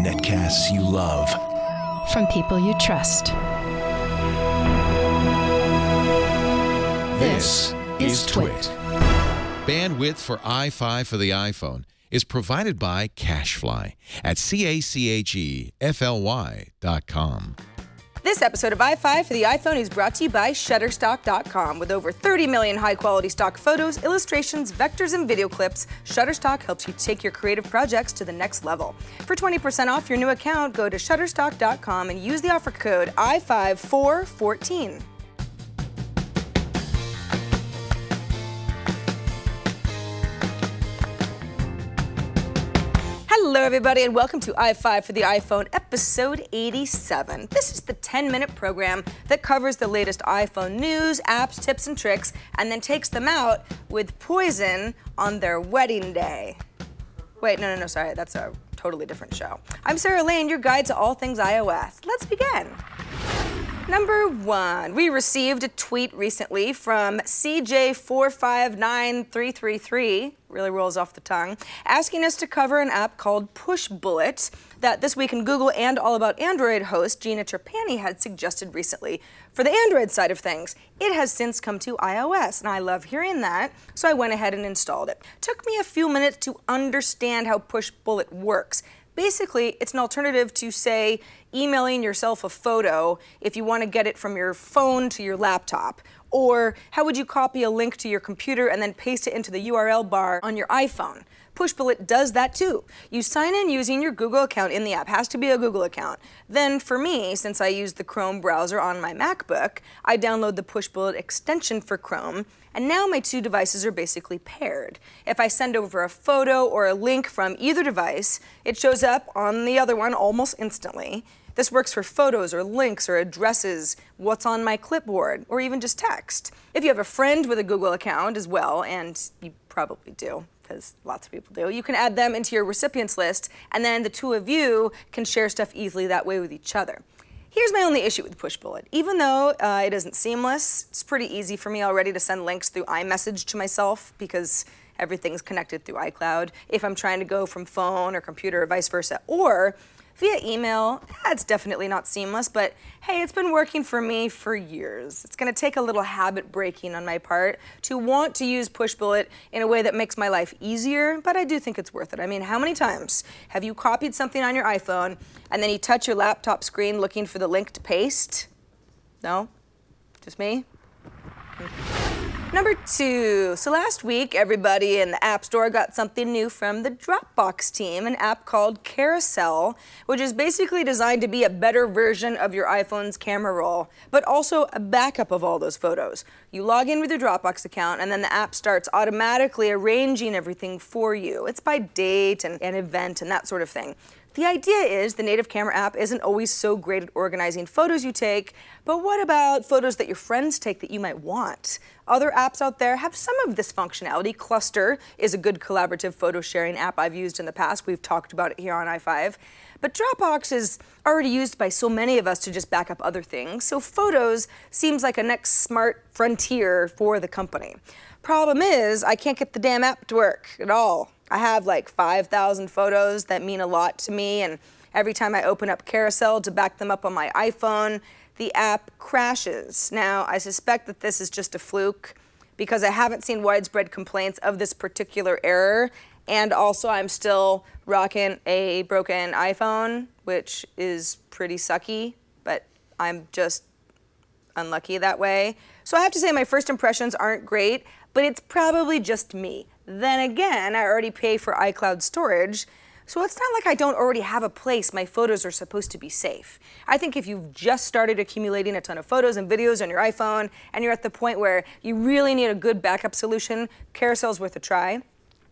Netcasts you love. From people you trust. This is Twit. Bandwidth for i5 for the iPhone is provided by CacheFly at CacheFly.com. This episode of i5 for the iPhone is brought to you by Shutterstock.com. With over 30 million high-quality stock photos, illustrations, vectors, and video clips, Shutterstock helps you take your creative projects to the next level. For 20% off your new account, go to Shutterstock.com and use the offer code i5for14. Hello everybody and welcome to i5 for the iPhone, episode 87. This is the 10-minute program that covers the latest iPhone news, apps, tips, and tricks, and then takes them out with poison on their wedding day. Wait, no, sorry, that's a totally different show. I'm Sarah Lane, your guide to all things iOS. Let's begin. Number 1, we received a tweet recently from CJ459333, really rolls off the tongue, asking us to cover an app called Pushbullet that This Week in Google and All About Android host Gina Trapani had suggested recently for the Android side of things. It has since come to iOS, and I love hearing that, so I went ahead and installed it. Took me a few minutes to understand how Pushbullet works. Basically, it's an alternative to, say, emailing yourself a photo if you want to get it from your phone to your laptop. Or how would you copy a link to your computer and then paste it into the URL bar on your iPhone? Pushbullet does that too. You sign in using your Google account in the app. Has to be a Google account. Then for me, since I use the Chrome browser on my MacBook, I download the Pushbullet extension for Chrome, and now my two devices are basically paired. If I send over a photo or a link from either device, it shows up on the other one almost instantly. This works for photos or links or addresses, what's on my clipboard, or even just text. If you have a friend with a Google account as well, and you probably do, because lots of people do, you can add them into your recipients list, and then the two of you can share stuff easily that way with each other. Here's my only issue with Pushbullet. Even though it isn't seamless, it's pretty easy for me already to send links through iMessage to myself because everything's connected through iCloud. If I'm trying to go from phone or computer or vice versa, or via email, that's definitely not seamless, but hey, it's been working for me for years. It's gonna take a little habit breaking on my part to want to use Pushbullet in a way that makes my life easier, but I do think it's worth it. I mean, how many times have you copied something on your iPhone and then you touch your laptop screen looking for the link to paste? No? Just me? Number 2, so last week everybody in the App Store got something new from the Dropbox team, an app called Carousel, which is basically designed to be a better version of your iPhone's camera roll, but also a backup of all those photos. You log in with your Dropbox account and then the app starts automatically arranging everything for you. It's by date and event and that sort of thing. The idea is the native camera app isn't always so great at organizing photos you take, but what about photos that your friends take that you might want? Other apps out there have some of this functionality. Cluster is a good collaborative photo sharing app I've used in the past. We've talked about it here on i5. But Dropbox is already used by so many of us to just back up other things, so Photos seems like a next smart frontier for the company. Problem is, I can't get the damn app to work at all. I have like 5,000 photos that mean a lot to me, and every time I open up Carousel to back them up on my iPhone, the app crashes. Now, I suspect that this is just a fluke because I haven't seen widespread complaints of this particular error, and also I'm still rocking a broken iPhone, which is pretty sucky, but I'm just unlucky that way. So I have to say my first impressions aren't great, but it's probably just me. Then again, I already pay for iCloud storage, so it's not like I don't already have a place my photos are supposed to be safe. I think if you've just started accumulating a ton of photos and videos on your iPhone, and you're at the point where you really need a good backup solution, Carousel's worth a try.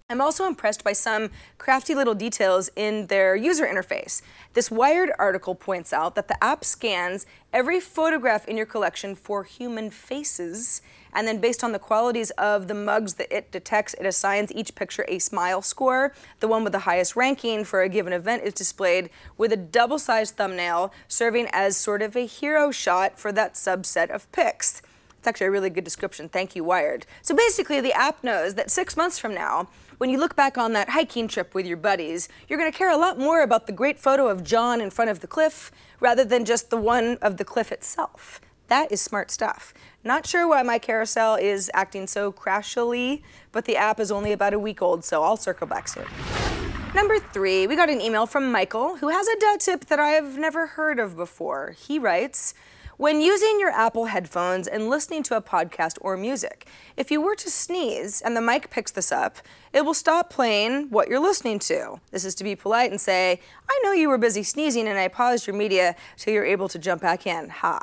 I'm also impressed by some crafty little details in their user interface. This Wired article points out that the app scans every photograph in your collection for human faces, and then based on the qualities of the mugs that it detects, it assigns each picture a smile score. The one with the highest ranking for a given event is displayed with a double-sized thumbnail, serving as sort of a hero shot for that subset of pics. It's That's actually a really good description. Thank you, Wired. So basically, the app knows that 6 months from now, when you look back on that hiking trip with your buddies, you're going to care a lot more about the great photo of John in front of the cliff rather than just the one of the cliff itself. That is smart stuff. Not sure why my carousel is acting so crashily, but the app is only about a week old, so I'll circle back soon. Number 3, we got an email from Michael, who has a dad tip that I've never heard of before. He writes, when using your Apple headphones and listening to a podcast or music, if you were to sneeze and the mic picks this up, it will stop playing what you're listening to. This is to be polite and say, I know you were busy sneezing and I paused your media so you're able to jump back in. Ha.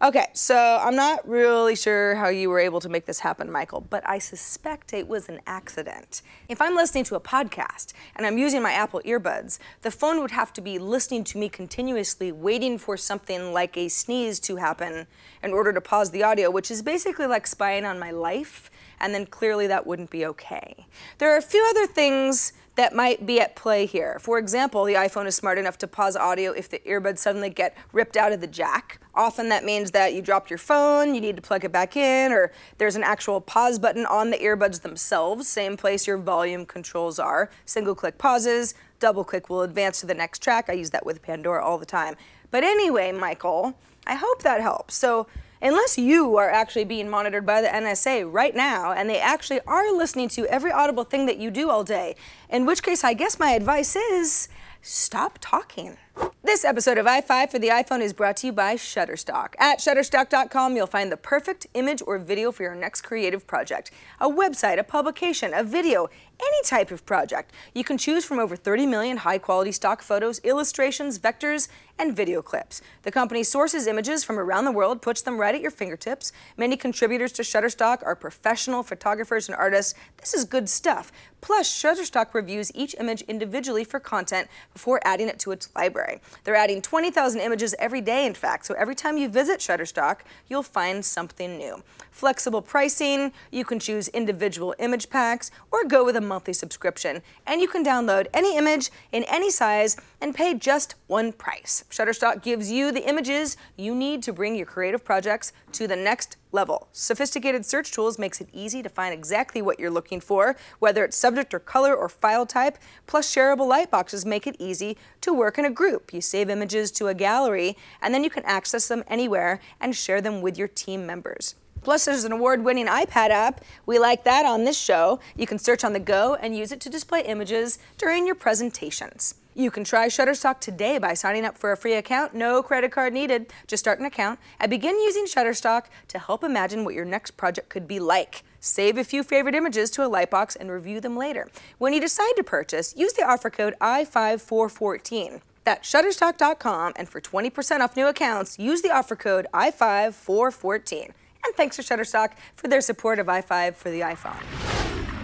Okay, so I'm not really sure how you were able to make this happen, Michael, but I suspect it was an accident. If I'm listening to a podcast and I'm using my Apple earbuds, the phone would have to be listening to me continuously, waiting for something like a sneeze to happen in order to pause the audio, which is basically like spying on my life, and then clearly that wouldn't be okay. There are a few other things that might be at play here. For example, the iPhone is smart enough to pause audio if the earbuds suddenly get ripped out of the jack. Often that means that you dropped your phone, you need to plug it back in, or there's an actual pause button on the earbuds themselves, same place your volume controls are. Single click pauses, double click will advance to the next track. I use that with Pandora all the time. But anyway, Michael, I hope that helps. So unless you are actually being monitored by the NSA right now, and they actually are listening to every audible thing that you do all day, in which case I guess my advice is, stop talking. This episode of i5 for the iPhone is brought to you by Shutterstock. At Shutterstock.com, you'll find the perfect image or video for your next creative project. A website, a publication, a video, any type of project. You can choose from over 30 million high-quality stock photos, illustrations, vectors, and video clips. The company sources images from around the world, puts them right at your fingertips. Many contributors to Shutterstock are professional photographers and artists. This is good stuff. Plus, Shutterstock reviews each image individually for content before adding it to its library. They're adding 20,000 images every day, in fact, so every time you visit Shutterstock, you'll find something new. Flexible pricing, you can choose individual image packs, or go with a monthly subscription. And you can download any image in any size and pay just one price. Shutterstock gives you the images you need to bring your creative projects to the next level. Sophisticated search tools makes it easy to find exactly what you're looking for, whether it's subject or color or file type. Plus, shareable lightboxes make it easy to work in a group. You save images to a gallery, and then you can access them anywhere and share them with your team members. Plus, there's an award-winning iPad app. We like that on this show. You can search on the go and use it to display images during your presentations. You can try Shutterstock today by signing up for a free account. No credit card needed. Just start an account and begin using Shutterstock to help imagine what your next project could be like. Save a few favorite images to a lightbox and review them later. When you decide to purchase, use the offer code i5-414. That's Shutterstock.com, and for 20% off new accounts, use the offer code i5-414. And thanks to Shutterstock for their support of i5 for the iPhone.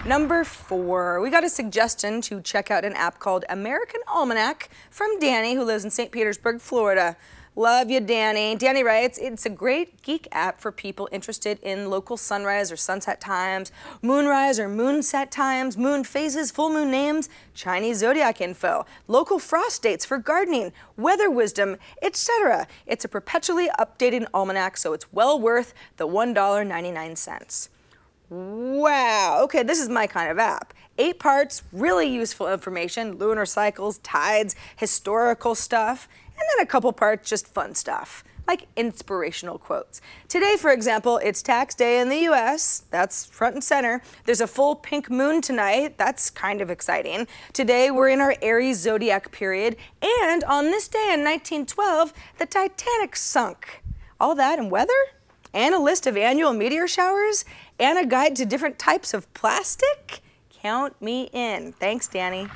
Number 4, we got a suggestion to check out an app called American Almanac from Danny, who lives in St. Petersburg, Florida. Love you, Danny. Danny writes, it's a great geek app for people interested in local sunrise or sunset times, moonrise or moonset times, moon phases, full moon names, Chinese zodiac info, local frost dates for gardening, weather wisdom, etc. It's a perpetually updating almanac, so it's well worth the $1.99. Wow, okay, this is my kind of app. 8 parts, really useful information, lunar cycles, tides, historical stuff, and then a couple parts just fun stuff, like inspirational quotes. Today, for example, it's tax day in the US, that's front and center. There's a full pink moon tonight, that's kind of exciting. Today, we're in our Aries zodiac period, and on this day in 1912, the Titanic sunk. All that and weather? And a list of annual meteor showers? And a guide to different types of plastic? Count me in. Thanks, Danny.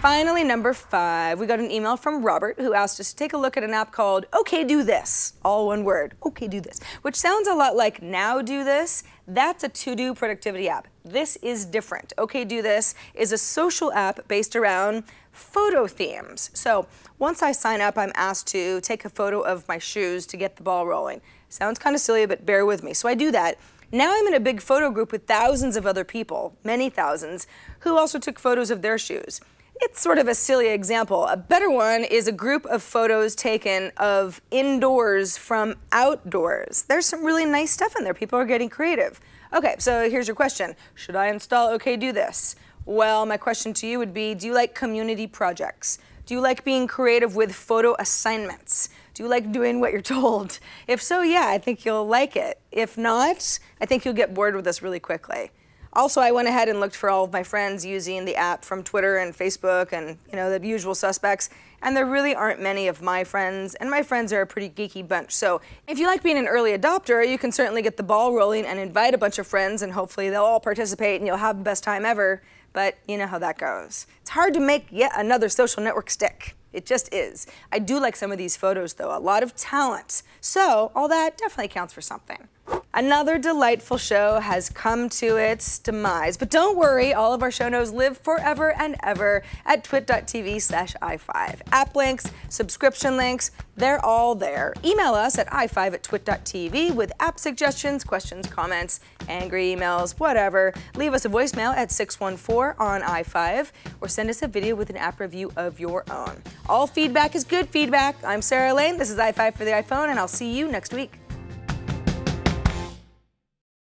Finally, number 5, we got an email from Robert who asked us to take a look at an app called OK Do This, all one word, OK Do This, which sounds a lot like Now Do This. That's a to-do productivity app. This is different. OK Do This is a social app based around photo themes. So once I sign up, I'm asked to take a photo of my shoes to get the ball rolling. Sounds kind of silly, but bear with me. So I do that. Now I'm in a big photo group with thousands of other people, many thousands, who also took photos of their shoes. It's sort of a silly example. A better one is a group of photos taken of indoors from outdoors. There's some really nice stuff in there. People are getting creative. Okay, so here's your question. Should I install OkDoThis? Well, my question to you would be, do you like community projects? Do you like being creative with photo assignments? Do you like doing what you're told? If so, yeah, I think you'll like it. If not, I think you'll get bored with this really quickly. Also, I went ahead and looked for all of my friends using the app from Twitter and Facebook and, the usual suspects, and there really aren't many of my friends, and my friends are a pretty geeky bunch. So if you like being an early adopter, you can certainly get the ball rolling and invite a bunch of friends, and hopefully they'll all participate and you'll have the best time ever. But you know how that goes. It's hard to make yet another social network stick. It just is. I do like some of these photos, though. A lot of talent. So all that definitely counts for something. Another delightful show has come to its demise. But don't worry, all of our show notes live forever and ever at twit.tv/i5. App links, subscription links, they're all there. Email us at i5@twit.tv with app suggestions, questions, comments, angry emails, whatever. Leave us a voicemail at 614 on i5 or send us a video with an app review of your own. All feedback is good feedback. I'm Sarah Lane. This is i5 for the iPhone, and I'll see you next week.